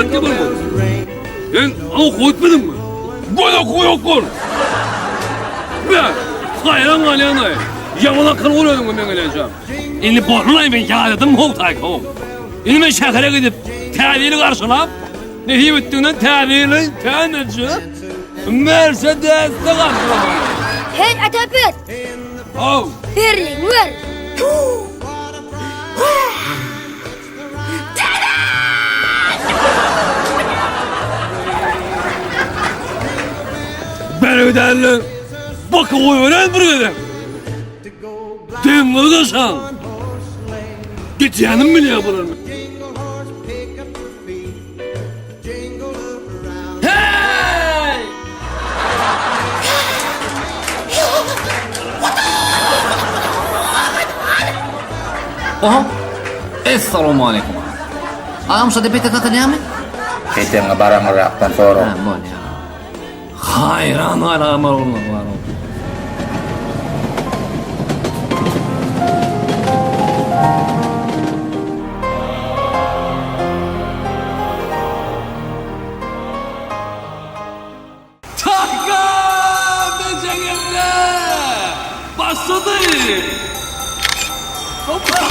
hakkı var mı? Ben onu koyutmadın mı? Böyle koyuk ol. Ben hayran alyanay. Yaman akıl oluyordum ben geleceğim. İlli borunay ben yağladım Moğtay kov. İlli ben şakara gidip tədili karşılam. Nehi bittiğinden tədili tənəcü. Mercedes'te karşılam. Hey Atapet! Oh. Verling ver! Ben öderli. Bakın o öğren buraya. Demir kaşan. Git yanım bile yapılır mı? Hey! Oho. Assalamu alaikum. Ağam sudah bete katanya mi? Kita ngebarang ngeraktan toro. Ha, boleh. Hayran alamar Allah. Taka! Becengimde! Başladı! Hoppa!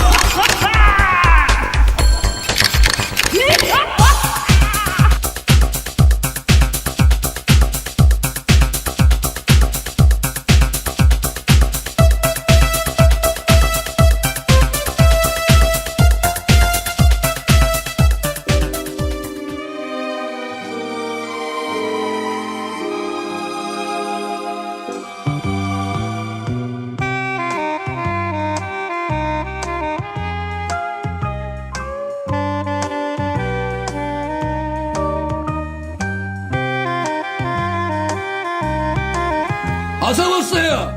Hazır mısın ya?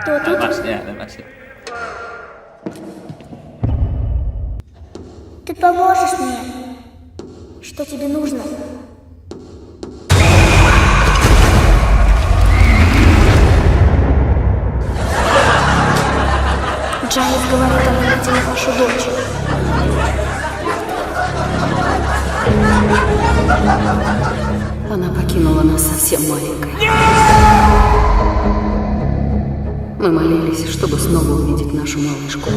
Кто тут? Başla. Ты поможешь мне? Что тебе нужно? Джанис говорит, она видела вашу дочь. Она покинула нас совсем маленькой. Мы молились, чтобы снова увидеть нашу малышку.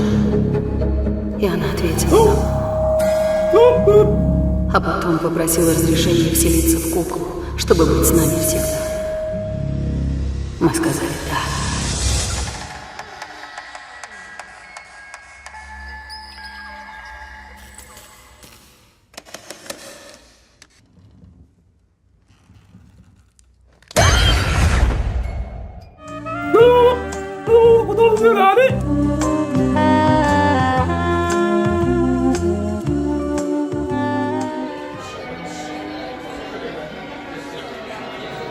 И она ответила нам. А потом попросила разрешения вселиться в куклу, чтобы быть с нами всегда. Мы сказали «да».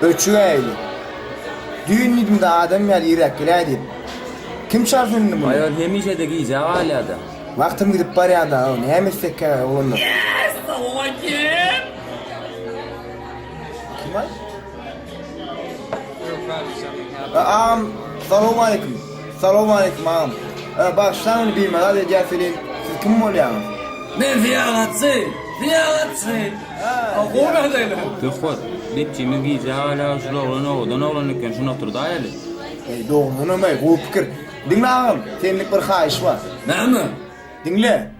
Öçüğeyli. Düğün nidimde adam yer yürekli. Kim şarfındı bunu? Ayol hemişe de giyeceği hala da. Vaktim gidip baraya da o ne emesek oğlum. Kim var? Ağam, salamu aleyküm. Salamu aleyküm ağam. Bak sen onu bilmez, hadi gel söyleyeyim. Siz kim oluyorsunuz? Ben fiyagatçı. Oğlan değilim. Tıkot. Dipçimi giyeceği hala şu oğlan iken şunu oturdu ayali. Doğru mu? Bu fikir. Dinle ağam, senlik bir hayiş var. Ne mi? Dinle.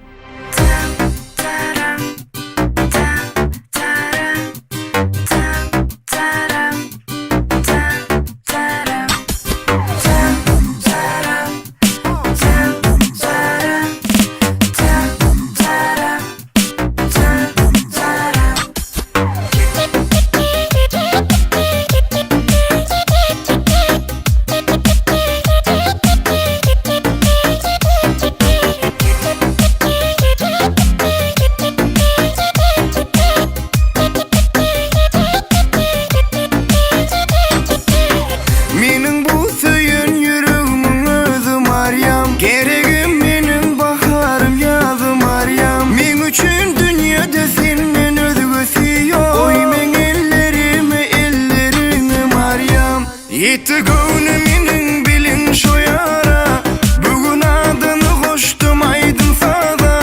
bu söyün yüreğimin özü Meryem. Gereğim benim baharım yazı Meryem. Men üçün dünyada senin özgüsü yok. Oy men ellerime Meryem. Yetti gönlümün bilin şu yara. Bugün adını koştum aydın sada.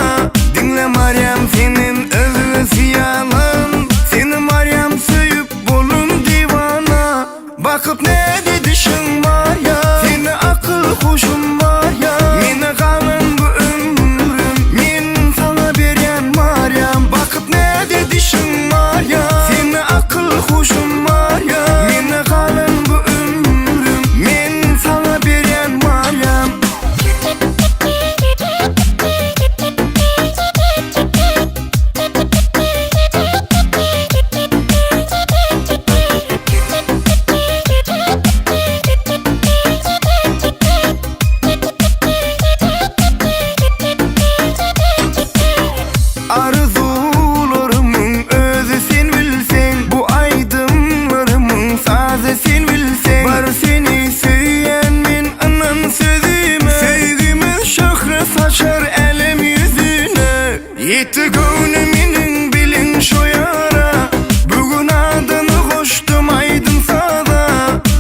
Dinle Meryem senin özgüsü yalan. Seni Meryem söyüp bolun divana. Bakıp ne dedişin var ya. Seni akıl kuşun var ya. Mine kalın bu ömrüm. Min sana beren Meryem. Bakıp ne dedişin var ya. Seni akıl kuşun var ya. Mine kalın bu ömrüm. Min sana beren Meryem. Arzularımın özü sen bilsen. Bu aydınlarımın sazı sen bilsen. Var seni söyleyen min anan sözüme. Sevgimiz şöhre saçar elem yüzüne. Yetti gönlümün bilin şu yara. Bugün adını koştum aydın sada.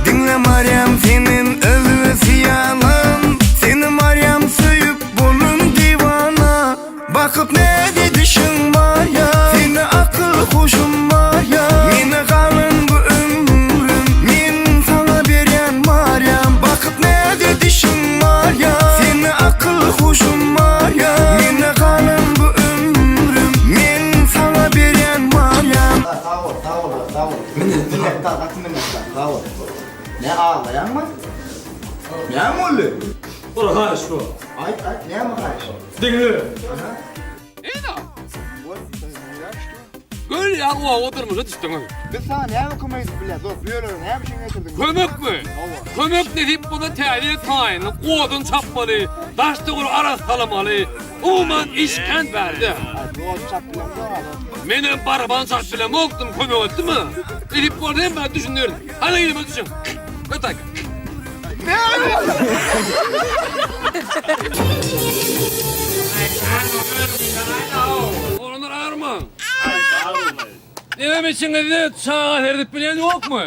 Dinle Meryem senin özü yalan. Seni Meryem söyüp bolun divana. Bakıp ne dedişin var ya. Seni akıl kuşun var ya. Mine kalın bu ömrüm. Min sana beren Meryem. Bakıp ne dedişin var ya. Seni akıl kuşun var ya. Mine kalın bu ömrüm. Min sana beren Meryem. Sağ ol. Dinle, sağ ol. Ne ağlayan mı? Ne mi oluyor? Dur karış bu. Ay, ne mi karşı? Dinle. İyi da. Gör ya o oturmuş ötüştün mü? Biz sana ne mi kumayız bile? Dur, böyle ne bir şey getirdin? Kömök mü? Kömök ne deyip buna tehliye tayini, odun çapmalı, taş doğru aras kalamalı, umuman işkent verdi. Doğru çaktılar da Benim baraban çarpıyla oktum kömök etti mi? Edip bu arada hem ben düşünüyorum. Hadi gidelim düşün. Ötek. Onlar ağır mı? Ne demek için dedi? Çağa herdik bilen yok mu?